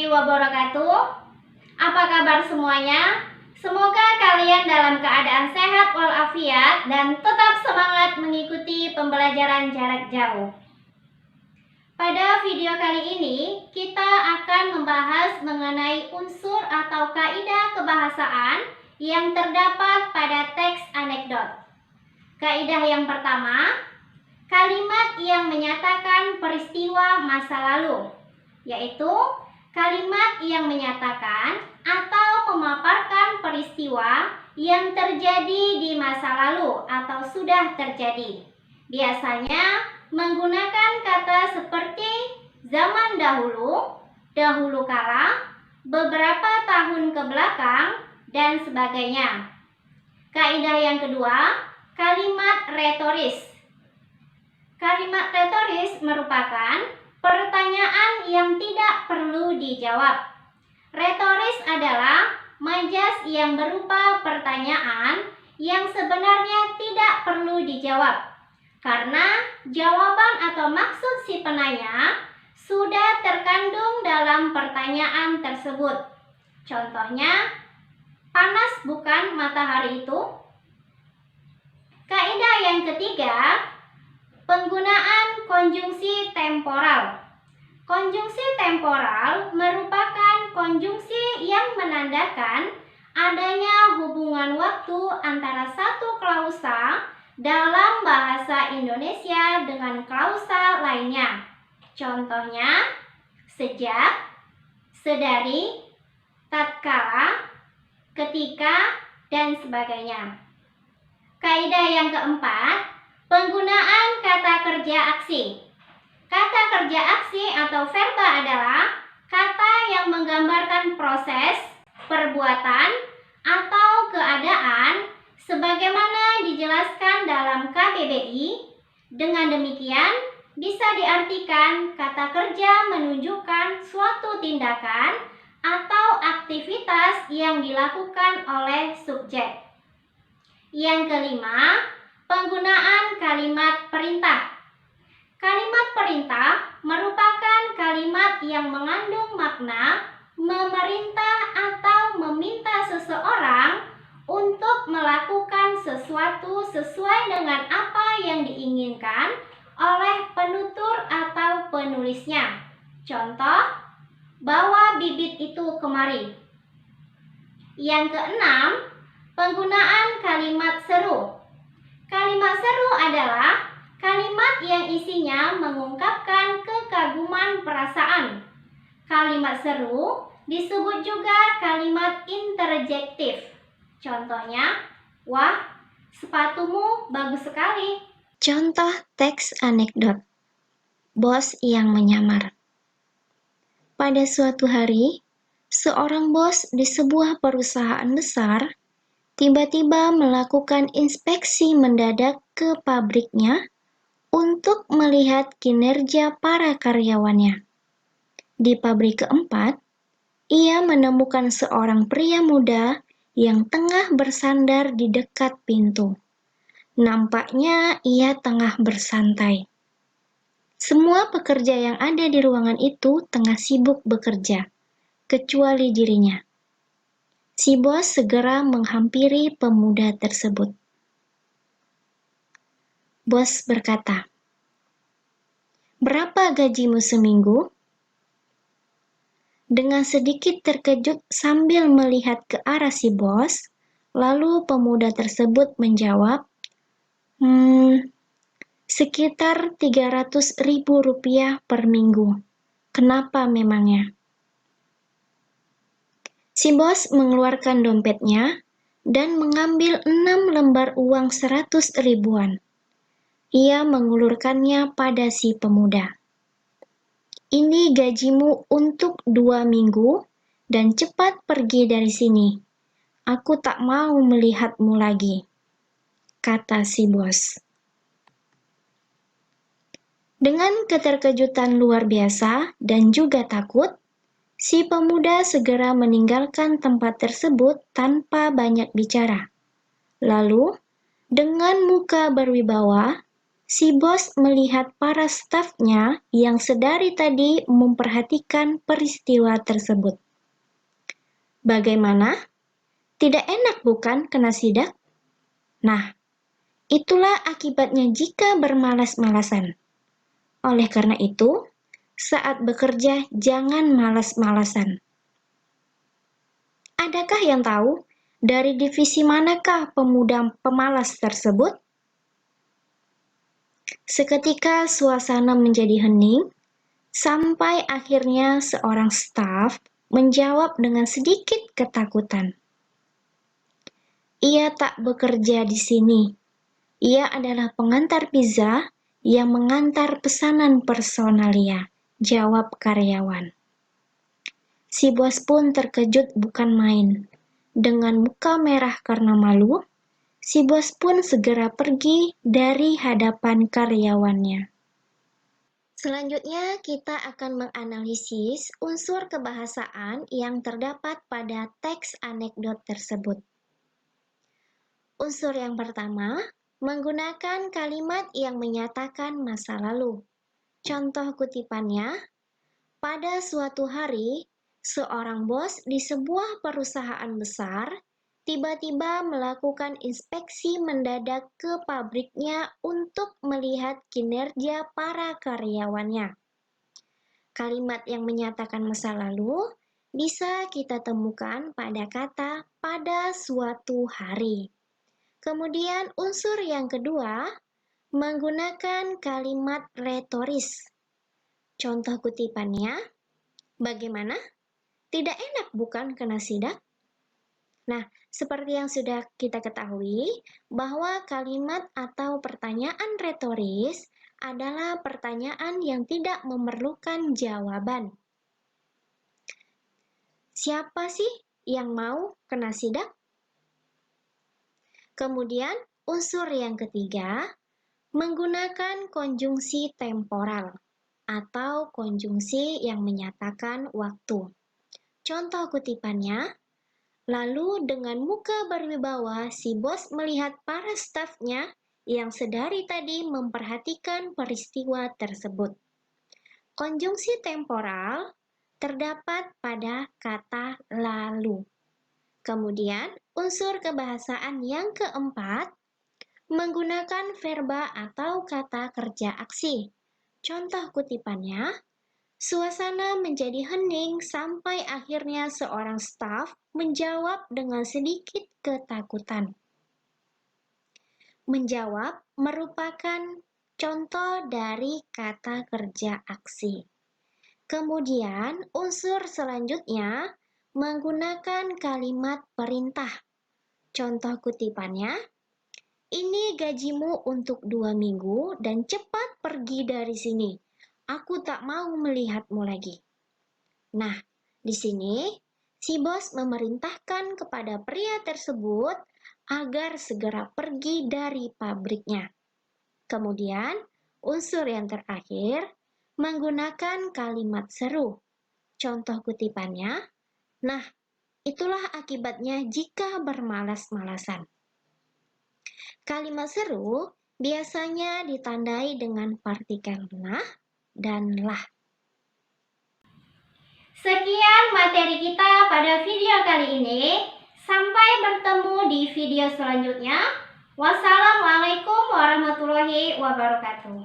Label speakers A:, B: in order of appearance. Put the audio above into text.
A: wabarakatuh. Apa kabar semuanya? Semoga kalian dalam keadaan sehat walafiat dan tetap semangat mengikuti pembelajaran jarak jauh. Pada video kali ini, kita akan membahas mengenai unsur atau kaidah kebahasaan yang terdapat pada teks anekdot. Kaidah yang pertama, kalimat yang menyatakan peristiwa masa lalu, yaitu kalimat yang menyatakan atau memaparkan peristiwa yang terjadi di masa lalu atau sudah terjadi. Biasanya menggunakan kata seperti zaman dahulu, dahulu kala, beberapa tahun ke belakang, dan sebagainya. Kaidah yang kedua, kalimat retoris. Kalimat retoris merupakan pertanyaan yang tidak perlu dijawab. Retoris adalah majas yang berupa pertanyaan yang sebenarnya tidak perlu dijawab, karena jawaban atau maksud si penanya sudah terkandung dalam pertanyaan tersebut. Contohnya, panas bukan matahari itu? Kaidah yang ketiga, penggunaan konjungsi temporal. Konjungsi temporal merupakan konjungsi yang menandakan adanya hubungan waktu antara satu klausa dalam bahasa Indonesia dengan klausa lainnya. Contohnya, sejak, sedari, tatkala, ketika, dan sebagainya. Kaidah yang keempat, penggunaan kata kerja aksi. Kata kerja aksi atau verba adalah kata yang menggambarkan proses, perbuatan, atau keadaan sebagaimana dijelaskan dalam KBBI. Dengan demikian, bisa diartikan kata kerja menunjukkan suatu tindakan atau aktivitas yang dilakukan oleh subjek. Yang kelima, penggunaan kalimat perintah. Kalimat perintah merupakan kalimat yang mengandung makna memerintah atau meminta seseorang untuk melakukan sesuatu sesuai dengan apa yang diinginkan oleh penutur atau penulisnya. Contoh, bawa bibit itu kemari. Yang keenam, penggunaan kalimat seru. Kalimat seru adalah kalimat yang isinya mengungkapkan kekaguman perasaan. Kalimat seru disebut juga kalimat interjektif. Contohnya, wah, sepatumu bagus sekali.
B: Contoh teks anekdot. Bos yang menyamar. Pada suatu hari, seorang bos di sebuah perusahaan besar tiba-tiba melakukan inspeksi mendadak ke pabriknya untuk melihat kinerja para karyawannya. Di pabrik keempat, ia menemukan seorang pria muda yang tengah bersandar di dekat pintu. Nampaknya ia tengah bersantai. Semua pekerja yang ada di ruangan itu tengah sibuk bekerja, kecuali dirinya. Si bos segera menghampiri pemuda tersebut. Bos berkata, "Berapa gajimu seminggu?" Dengan sedikit terkejut sambil melihat ke arah si bos, lalu pemuda tersebut menjawab, sekitar 300.000 rupiah per minggu. Kenapa memangnya?" Si bos mengeluarkan dompetnya dan mengambil 6 lembar uang 100 ribuan. Ia mengulurkannya pada si pemuda. "Ini gajimu untuk 2 minggu dan cepat pergi dari sini. Aku tak mau melihatmu lagi," kata si bos. Dengan keterkejutan luar biasa dan juga takut, si pemuda segera meninggalkan tempat tersebut tanpa banyak bicara. Lalu, dengan muka berwibawa, Si bos melihat para stafnya yang sedari tadi memperhatikan peristiwa tersebut. Bagaimana? Tidak enak bukan kena sidak? Nah, itulah akibatnya jika bermalas-malasan. Oleh karena itu, saat bekerja jangan malas-malasan. Adakah yang tahu dari divisi manakah pemuda pemalas tersebut? Seketika suasana menjadi hening, sampai akhirnya seorang staf menjawab dengan sedikit ketakutan. Ia tak bekerja di sini. Ia adalah pengantar pizza yang mengantar pesanan personalia, jawab karyawan. Si bos pun terkejut bukan main. Dengan muka merah karena malu, si bos pun segera pergi dari hadapan karyawannya. Selanjutnya, kita akan menganalisis unsur kebahasaan yang terdapat pada teks anekdot tersebut. Unsur yang pertama, menggunakan kalimat yang menyatakan masa lalu. Contoh kutipannya, pada suatu hari, seorang bos di sebuah perusahaan besar tiba-tiba melakukan inspeksi mendadak ke pabriknya untuk melihat kinerja para karyawannya. Kalimat yang menyatakan masa lalu bisa kita temukan pada kata pada suatu hari. Kemudian unsur yang kedua, menggunakan kalimat retoris. Contoh kutipannya, bagaimana? Tidak enak bukan kena sidak? Nah, seperti yang sudah kita ketahui, bahwa kalimat atau pertanyaan retoris adalah pertanyaan yang tidak memerlukan jawaban. Siapa sih yang mau kena sidak? Kemudian, unsur yang ketiga, menggunakan konjungsi temporal atau konjungsi yang menyatakan waktu. Contoh kutipannya, lalu dengan muka berwibawa si bos melihat para stafnya yang sedari tadi memperhatikan peristiwa tersebut. Konjungsi temporal terdapat pada kata lalu. Kemudian, unsur kebahasaan yang keempat, menggunakan verba atau kata kerja aksi. Contoh kutipannya, suasana menjadi hening sampai akhirnya seorang staf menjawab dengan sedikit ketakutan. Menjawab merupakan contoh dari kata kerja aksi. Kemudian, unsur selanjutnya menggunakan kalimat perintah. Contoh kutipannya, ini gajimu untuk 2 minggu dan cepat pergi dari sini. Aku tak mau melihatmu lagi. Nah, di sini si bos memerintahkan kepada pria tersebut agar segera pergi dari pabriknya. Kemudian, unsur yang terakhir menggunakan kalimat seru. Contoh kutipannya, nah, itulah akibatnya jika bermalas-malasan. Kalimat seru biasanya ditandai dengan partikel nah dan lah.
A: Sekian materi kita pada video kali ini. Sampai bertemu di video selanjutnya. Wassalamualaikum warahmatullahi wabarakatuh.